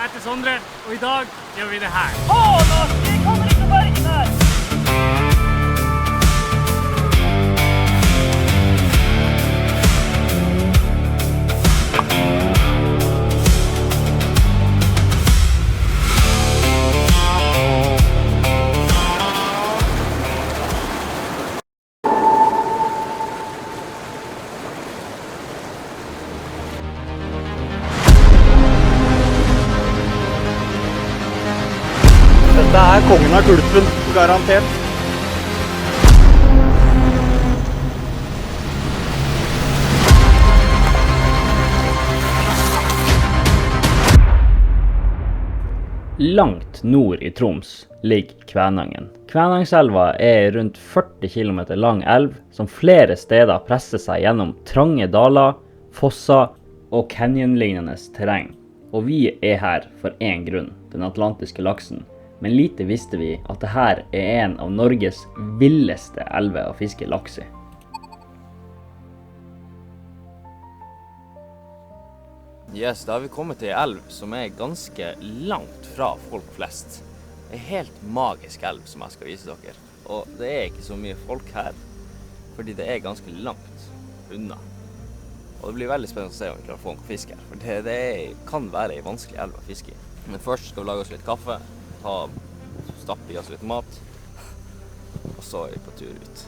heter Sondre, og I dag gjør vi det her. Lars, jeg kommer ikke bergen her! Dette kongen av kulpen, garantert. Langt nord I Troms ligger Kvænangen. Kvænangselva rundt 40 km lang elv som flere steder presser seg gjennom trange daler, fosser og canyon-lignende terreng. Og vi her for en grunn, den atlantiske laksen. Men lite visste vi at dette en av Norges villeste elver å fiske laks I. Yes, da har vi kommet til en elv som ganske langt fra folk flest. En helt magisk elv som jeg skal vise dere. Og det ikke så mye folk her, fordi det ganske langt unna. Og det blir veldig spennende å se om vi klarer å få noen fisk her, for det kan være en vanskelig elv å fiske I. Men først skal vi lage oss litt kaffe, stappe I oss litt mat, og så vi på tur ut.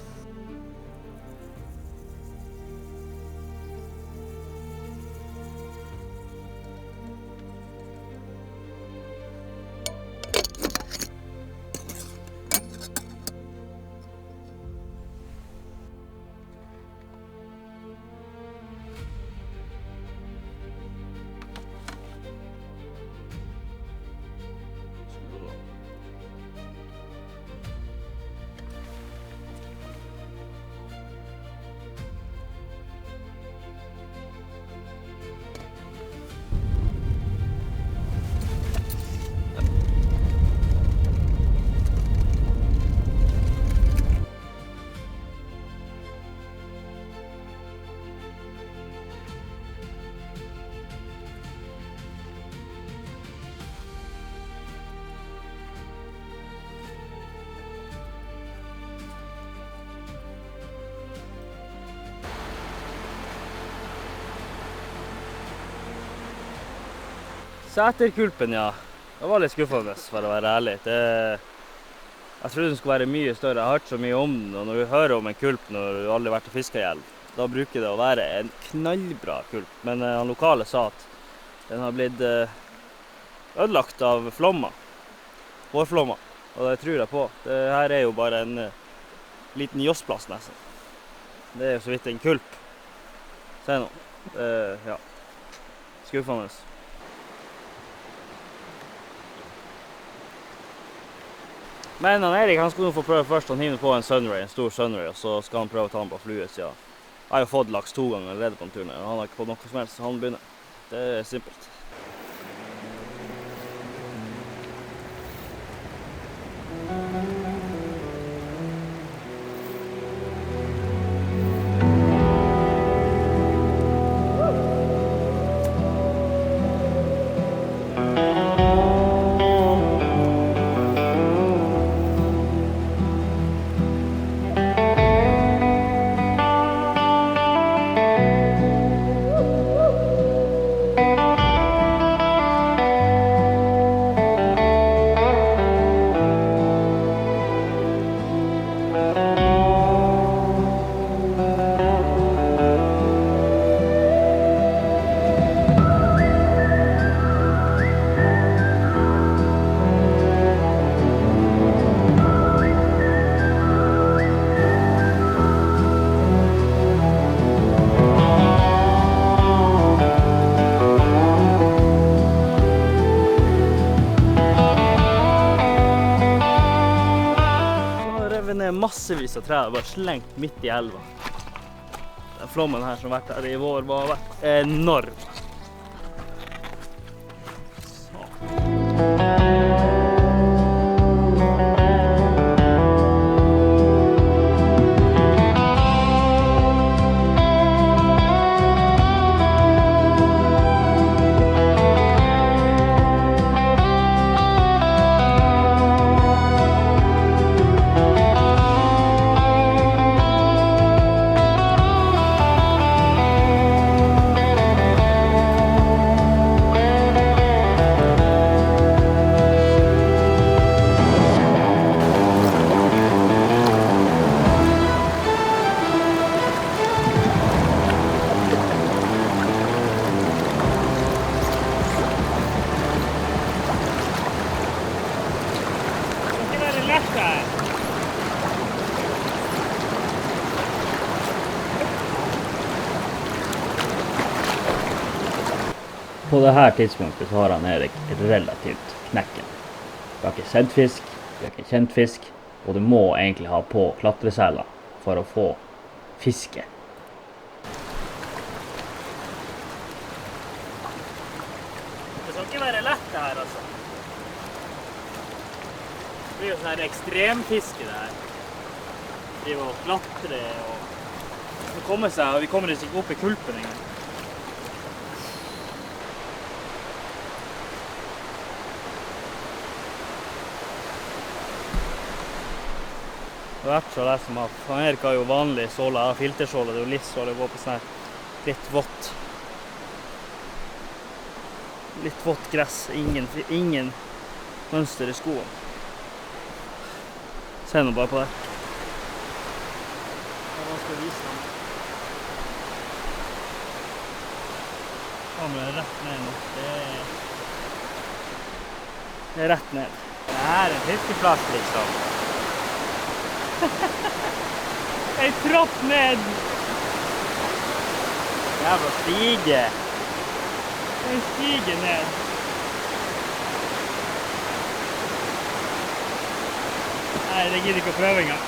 Sæterkulpen, ja. Det var litt skuffende, for å være ærlig. Jeg trodde den skulle være mye større. Jeg har hørt så mye om den, og når du hører om en kulp når du aldri har vært og fisket I elv, da bruker det å være en knallbra kulp. Men han lokale sa at den har blitt ødelagt av flommer. Vårflommer. Og det tror jeg på. Det her jo bare en liten jossplass nesten. Det jo så vidt en kulp. Se nå. Ja. Skuffende. Men Erik, han skal nå få prøve først. Han hiver på en Sunray, en stor Sunray, og så skal han prøve å ta den på flue, siden jeg har jo fått laks 2 ganger allerede på en tur, og han har ikke fått noe som helst, så han begynner. Det simpelt. Massevis av trær bare slengt midt I elva. Den flommen her som har vært her I vår var enorm. På dette tidspunktet så har han Erik relativt knekken. Vi har ikke sett fisk, vi har ikke kjent fisk, og du må egentlig ha på klatreseler for å få fiske. Det skal ikke være lett det her, altså. Det blir jo sånn her ekstremfiske det her. Vi må klatre og komme seg, og vi kommer ikke opp i kulpen engang. Det har vært så lett som at han Erik har jo vanlig såle, filtersåle, det er jo livssåle, går på sånn her litt vått gress, ingen mønster i skoen. Se nå bare på det. Hva skal vi vise dem? Kameraet er rett ned nå. Det er rett ned. Det her er en fiskeplass, liksom. En trapp ned! Jævla stige. En stige ned. Nei, det gidder ikke å prøve engang.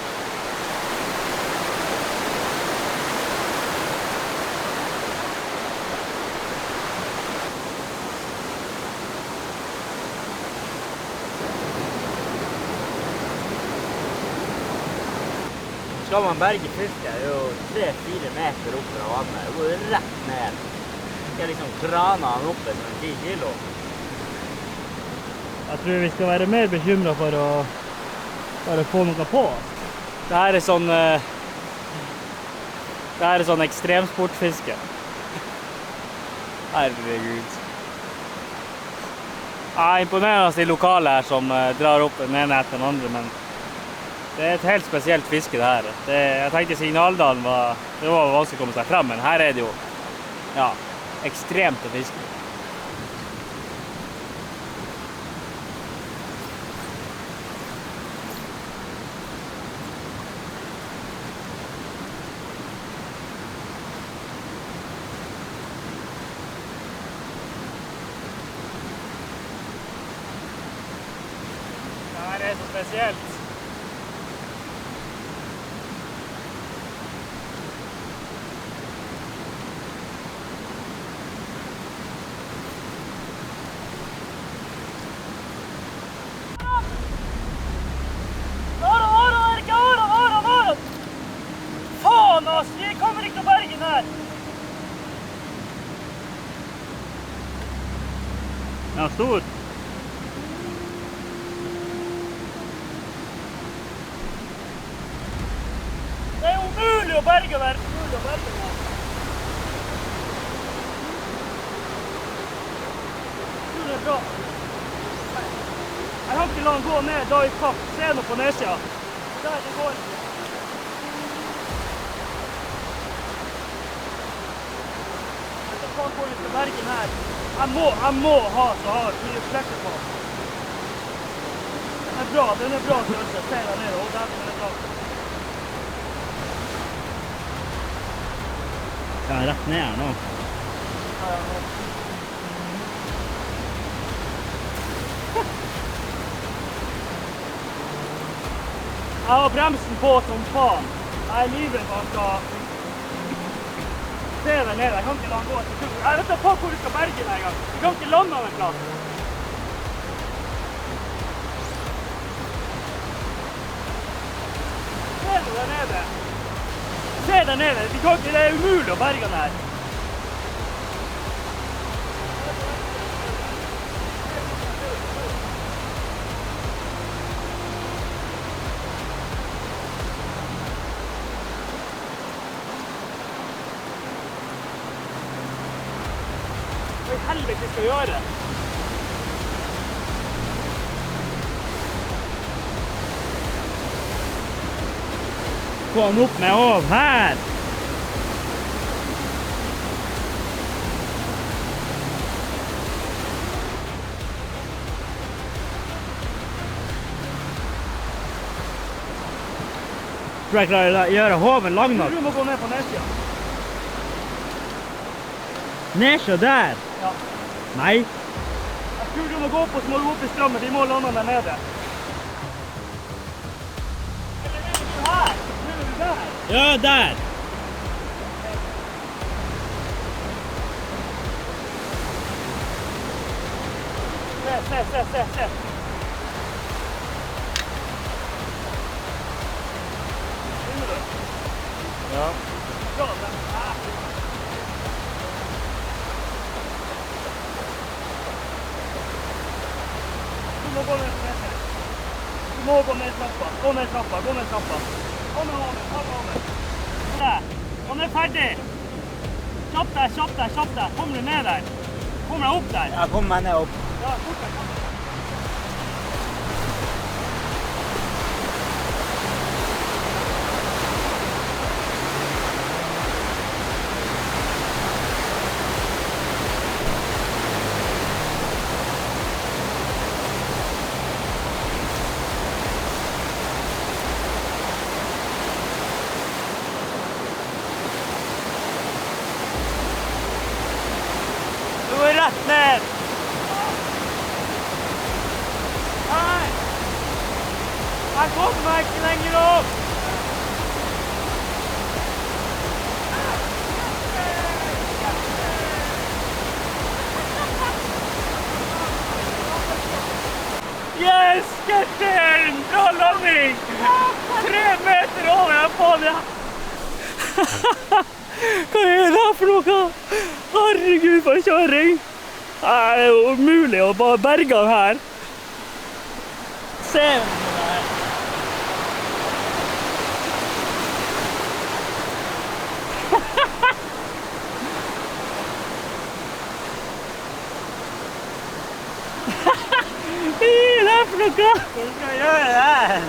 Skal man berge fisk, det er jo 3-4 meter opp fra vannet. Det går rett ned. Skal jeg liksom krane han oppe som 10 kilo. Jeg tror vi skal være mer bekymret for å bare få noe på. Det her er sånn ekstremsportfiske. Herregud. Jeg imponerer de lokale her som drar opp den ene etter den andre, men det er et helt spesielt fiske det her. Jeg tenkte Signaldalen var vanskelig å komme seg frem, men her er det jo, ja, ekstremt å fiske. Det her er så spesielt. Faen, ass! Vi kommer ikke til bergen her! Den er stor. Det er umulig å berge der! Umulig å berge der. Det er bra. Jeg kan ikke la den gå ned da i kapp. Se nå på nedsida. Der det går. Faen hvor vi skal berge den her. Jeg må ha så hardt mye flekker på. Den er bra størrelse. Se der nede, og der er bra. Skal jeg rett ned her nå? Jeg har bremsen på som faen. Jeg er livredd for at han skal se der nede. Jeg kan ikke la han gå til slutt. Jeg vet ikke hvor vi skal berge den en gang. Vi kan ikke lande av en plass. Se nå der nede. Se der nede. Det er umulig å berge den her. Hva i helvete skal vi gjøre? Få han opp med håv her! Tror jeg klarer å gjøre håven lang nok. Du må gå ned på nedsida. Nedsida der? Ja. Nei. Jeg tror du må gå opp, og så må du opp i strømmen. De må lande der nede. Eller er du her? Er du der? Ja, der. Se. Ja. Du må gå ned trappa. Gå ned trappa. Kom over. Der. Han er ferdig. Kjapp deg. Kommer du ned der? Kommer jeg opp der? Jeg kommer meg ned opp. Ja, fort deg. Du går rett ned. Nei. Jeg kommer meg ikke lenger opp. Yes, Gertin! Bra landing! 3 meter over, jeg er på det. Hva er det her for noe? Herregud, for kjøring! Det er jo umulig å bare berge den her. Se om det her. Hva er det her for noe? Hva skal jeg gjøre det her?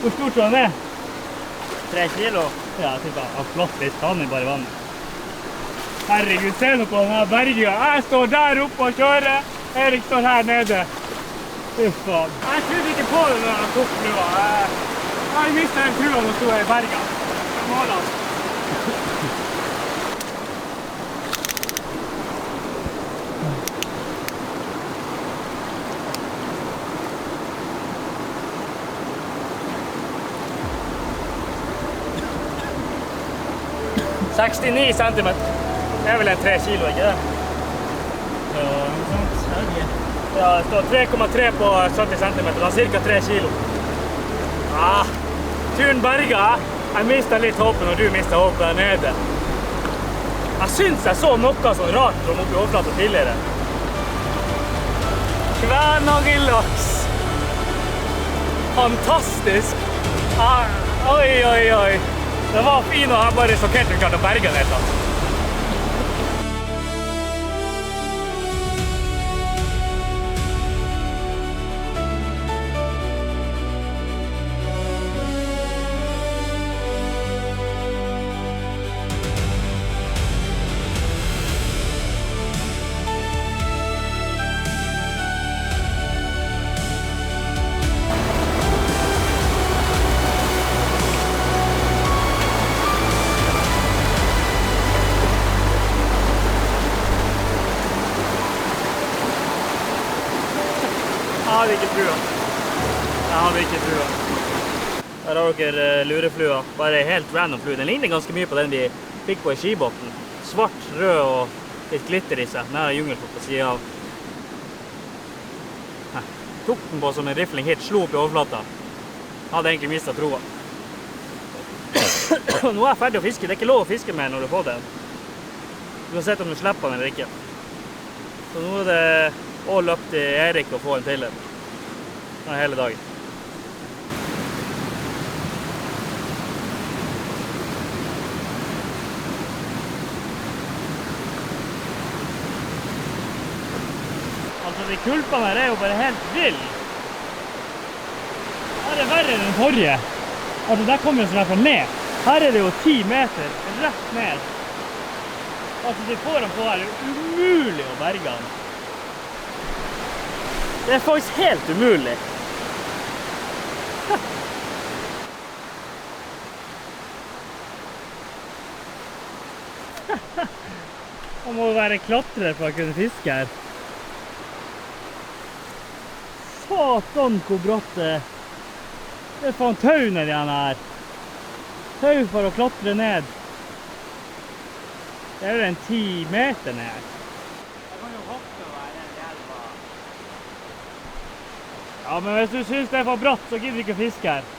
Hvor stort var den er? 3 kilo? Ja, jeg synes han flott litt, han er bare vann. Herregud, se nå på denne bergen. Jeg står der oppe og kjører. Erik står her nede. Fy faen. Jeg trodde ikke på det når jeg tok flua. Jeg mistet den flua når jeg stod her i bergen. Jeg måler den. «69 centimeter. Det er vel en 3 kilo, ikke det? Ja, noe sånt. Ja, det står 3,3 på 70 centimeter. Det er cirka 3 kilo. Ah, turen berga. Jeg mistet litt håpet når du mistet håpet der nede. Jeg synes jeg så noe sånn rart som oppe i overflaten tidligere. Kvænangen-laks. Fantastisk. Ah, oi. Det var fint, og jeg bare sjokkert vi klarte å berge den helt. Jeg hadde ikke trua. Her har dere lureflua. Bare helt random flue. Den ligner ganske mye på den vi fikk på i skibåten. Svart, rød og litt glitter i seg. Den her er jungelfot på siden av. Tok den på som en rifling hit, slo opp i overflata. Hadde egentlig mistet troa. Nå er jeg ferdig å fiske. Det er ikke lov å fiske med når du får den. Du har sett om du slipper den eller ikke. Så nå er det å løpe til Erik og få en til den. Hele dagen. Altså, de kulpene her er jo bare helt vill. Her er verre enn den forrige. Altså, der kommer jo sånn her ned. Her er det jo 10 meter rett ned. Altså, de får den på her. Det er umulig å berge den. Det er faktisk helt umulig. Man må jo være klatrer for å kunne fiske her. Satan hvor brått det er. Det er faen tau nedi denne her. Tau for å klatre ned. Det er jo en 10 meter ned her. Jeg kan jo hoppe og være nede i elva. Ja, men hvis du synes det er for bratt, så gidder du ikke fiske her.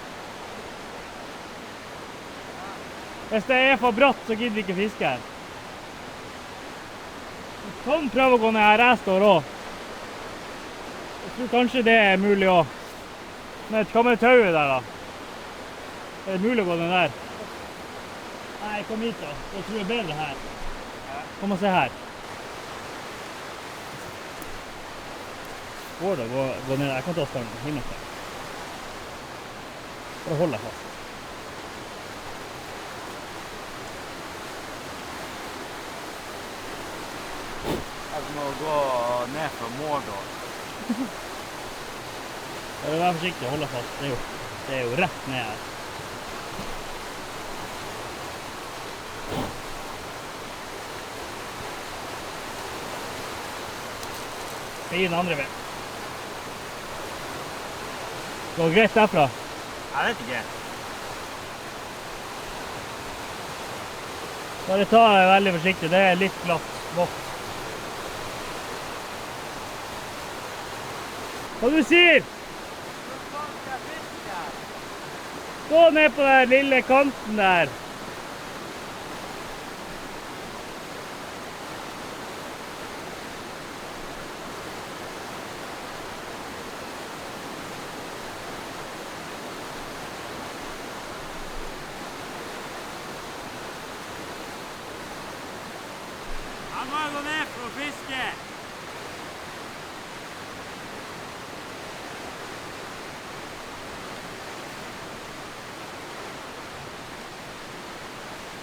Hvis det er for bratt, så gidder du ikke fiske her. Du kan prøve å gå ned her jeg står også. Jeg tror kanskje det er mulig også. Men hva med tauet der da? Er det mulig å gå ned der? Nei, kom hit da. Jeg tror det er bedre her. Kom og se her. Går det å gå ned? Jeg kan ta stangen. Himmel seg. Bare hold deg fast. Jeg må gå ned fra Mårdal. Vær forsiktig, hold deg fast. Det er jo rett ned her. Skal gi den andre veien. Går det greit derfra? Jeg vet ikke. Bare ta det veldig forsiktig, det er litt glatt vått. Hva du sier? Gå ned på den lille kanten der. Jeg må gå ned for å fiske.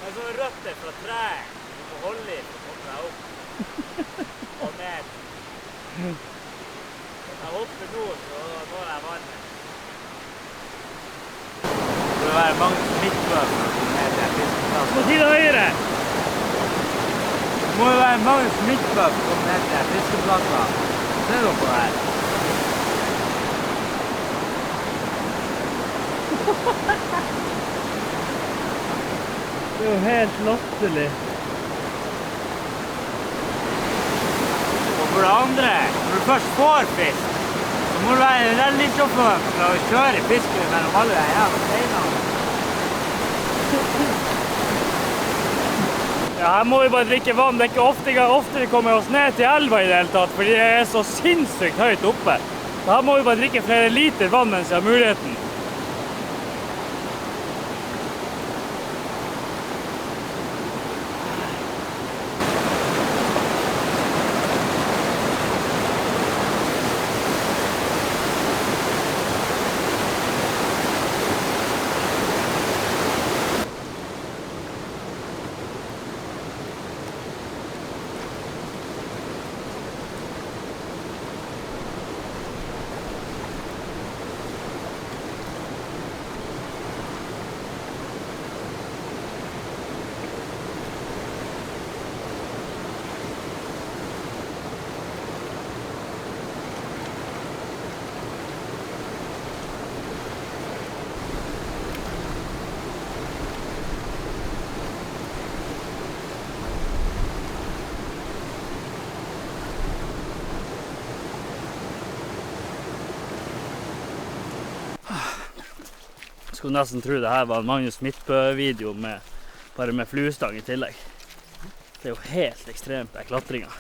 Det er sånne røtter fra treet. Du må holde i for å komme deg opp. Og ned. Jeg hopper nå, så når jeg vannet. Det burde være mange smittbøk for å komme ned til fiskeplassen. Må si det høyere. Det må jo være mange smittbøk for å komme ned til fiskeplasser. Ser du på det her? Det er jo helt latterlig. Og for det andre, når du først får fisk, så må du være en rallysjåfør for å kjøre fisken mellom alle de jævla steinene. Ja, her må vi bare drikke vann. Det er ikke ofte vi kommer oss ned til elva i det hele tatt, fordi det er så sinnssykt høyt oppe. Så her må vi bare drikke flere liter vann mens vi har muligheten. Jeg skulle nesten tro det her var en Magnus Midtbø-video bare med fluestang i tillegg. Det er jo helt ekstremt, den klatringen.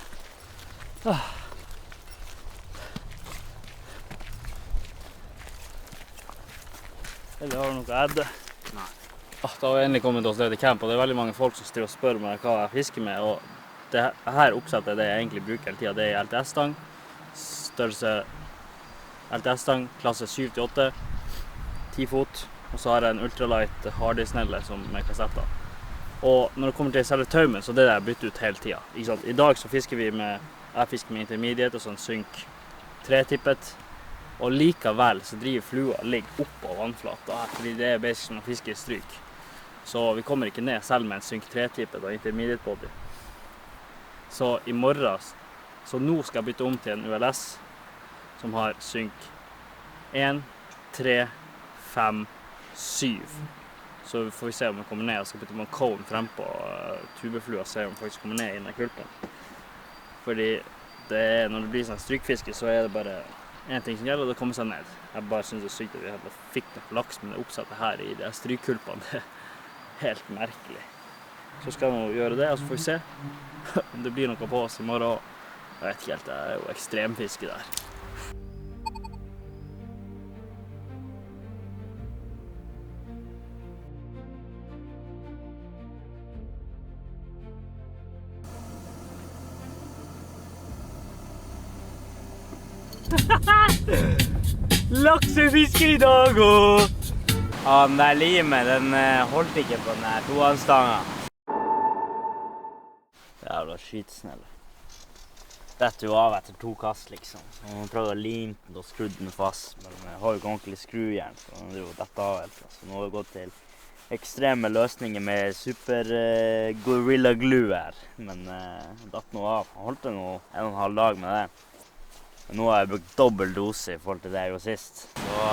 Eller har du noe edde? Nei. Da har vi endelig kommet oss ned til camp, og det er veldig mange folk som styrer og spør meg hva jeg fisker med. Og det her oppsettet det jeg egentlig bruker hele tiden, det er LTS-stang. Størrelse LTS-stang, klasse 7-8, 10 fot. Og så har jeg en ultralight hardisnelle med kassetter. Og når det kommer til selve taumen, så det der bytter ut hele tiden. Ikke sant? I dag så fisker jeg fisker med intermediate og sånn synk 3-tippet. Og likevel så driver flua ligger opp på vannflata her, fordi det er basisk som å fiske i stryk. Så vi kommer ikke ned selv med en synk 3-tippet og intermediate body. Så i morgen, så nå skal jeg bytte om til en ULS som har synk 1, 3, 5, 7. Så får vi se om den kommer ned. Jeg skal bytte med en cone frem på tubeflua og se om den faktisk kommer ned i denne kulpen. Fordi når det blir sånn strykfiske, så er det bare en ting som gjelder, og det kommer seg ned. Jeg bare synes det er sykt at vi fikk noe laks med det oppsettet her i de strykkulpene. Det er helt merkelig. Så skal vi gjøre det, og så får vi se om det blir noe på oss i morgen. Jeg vet ikke helt, det er jo ekstremfiske der. Laksefiske i dag, og den der limen, den holdt ikke på den der tohanstanga. Jævla skytsnelle. Dette jo av etter 2 kast, liksom. Og man prøvde å lime den og skru den fast, men jeg har jo ikke ordentlig skrujern, så det er jo dette av helt. Så nå har vi gått til ekstreme løsninger med super Gorilla Glue her. Men datt nå av. Han holdt det nå 1,5 dag med det. Nå har jeg brukt dobbelt dose i forhold til det jeg gjorde sist. Så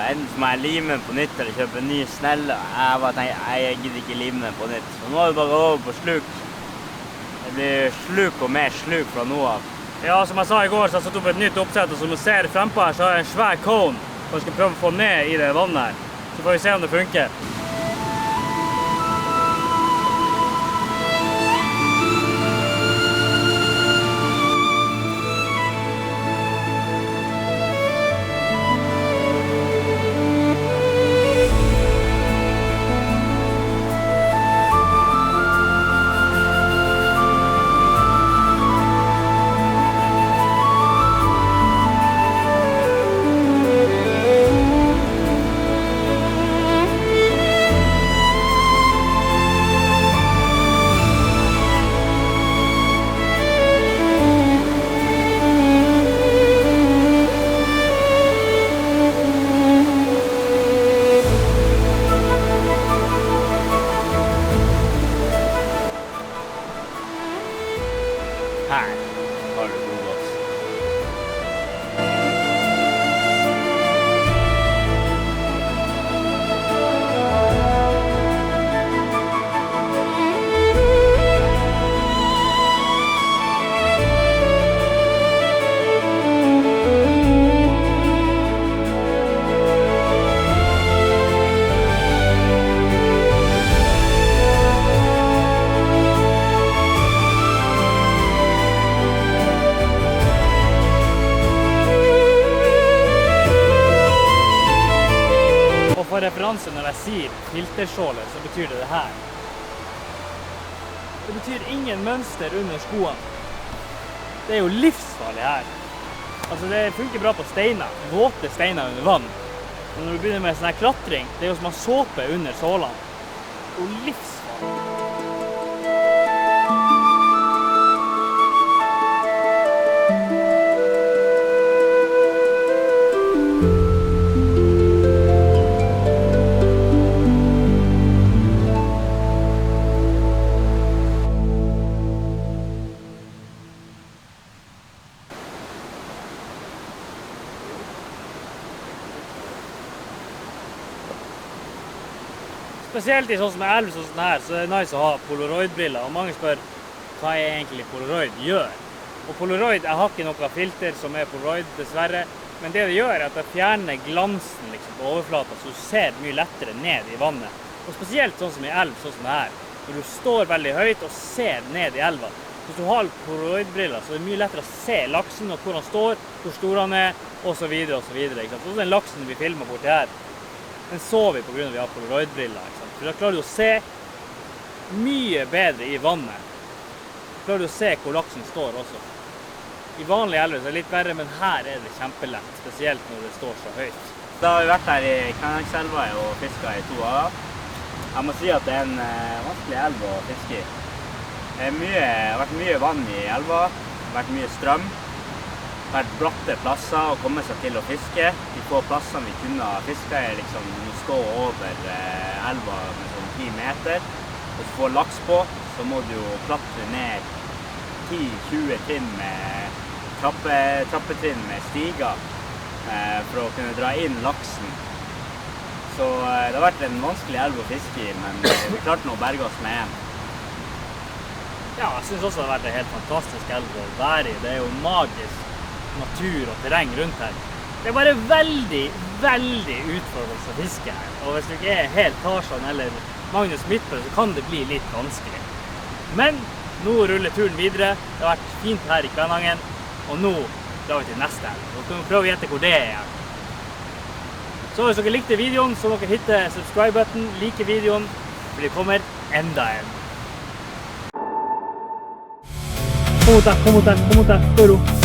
enten må jeg lime den på nytt eller kjøpe en ny snelle. Jeg bare tenkte, jeg gidder ikke lime den på nytt. Så nå er det bare å gå over på sluk. Det blir sluk og mer sluk fra nå av. Ja, som jeg sa i går, så har jeg satt opp et nytt oppsett, og som du ser frempå her, så har jeg en svær cone, og jeg skal prøve å få ned i det vannet her. Så får vi se om det funker. Her har du godgods. For referanse når jeg sier filtersåle, så betyr det her. Det betyr ingen mønster under skoene. Det er jo livsfarlig her. Altså det funker bra på steiner, våte steiner under vann. Men når du begynner med sånn her klatring, det er jo som å ha såpe under sålene. Det er jo livsfarlig. Spesielt i sånn som elv sånn her, så er det nice å ha polaroidbriller. Og mange spør, hva er egentlig polaroid gjør? Og polaroid, jeg har ikke noe filter som er polaroid, dessverre. Men det gjør er at det fjerner glansen liksom, på overflaten, så du ser mye lettere ned i vannet. Og spesielt sånn som i elv, sånn som det her. Når du står veldig høyt og ser ned i elva. Hvis du har polaroidbriller, så er det mye lettere å se laksen og hvor han står, hvor stor han er, og så videre, og så videre. Ikke sant? Så den laksen vi filmer borti her, den så vi på grunn av at vi har polaroidbriller. Ikke sant? For da klarer du å se mye bedre i vannet. Da klarer du å se hvor laksen står også. I vanlige elver så er det litt verre, men her er det kjempelett, spesielt når det står så høyt. Da har vi vært her i Kvænangelva og fisket i 2 dager. Jeg må si at det er en vanskelig elv å fiske i. Det har vært mye vann i elva, det har vært mye strøm. Det har vært bratte plasser å komme seg til å fiske. De få plassene vi kunne fiske er liksom å stå over elva med sånn 10 meter. Og så få laks på, så må du jo klatre ned 10-20 trinn med trappetrinn med stiger for å kunne dra inn laksen. Så det har vært en vanskelig elv å fiske i, men vi klarte nå å berge oss med en. Ja, jeg synes også det har vært en helt fantastisk elv å være i. Det er jo magisk natur og terreng rundt her. Det er bare veldig, veldig utfordrende å fiske her. Og hvis du ikke er helt Tarzan eller Magnus Midtbø, så kan det bli litt vanskelig. Men nå ruller turen videre. Det har vært fint her i Kvænangen, og nå drar vi til neste elv. Nå kan vi prøve å gjette hvor det er. Så hvis dere likte videoen, så må dere hitte subscribe-button, like videoen, for det kommer enda en. Kom mot deg, Doro.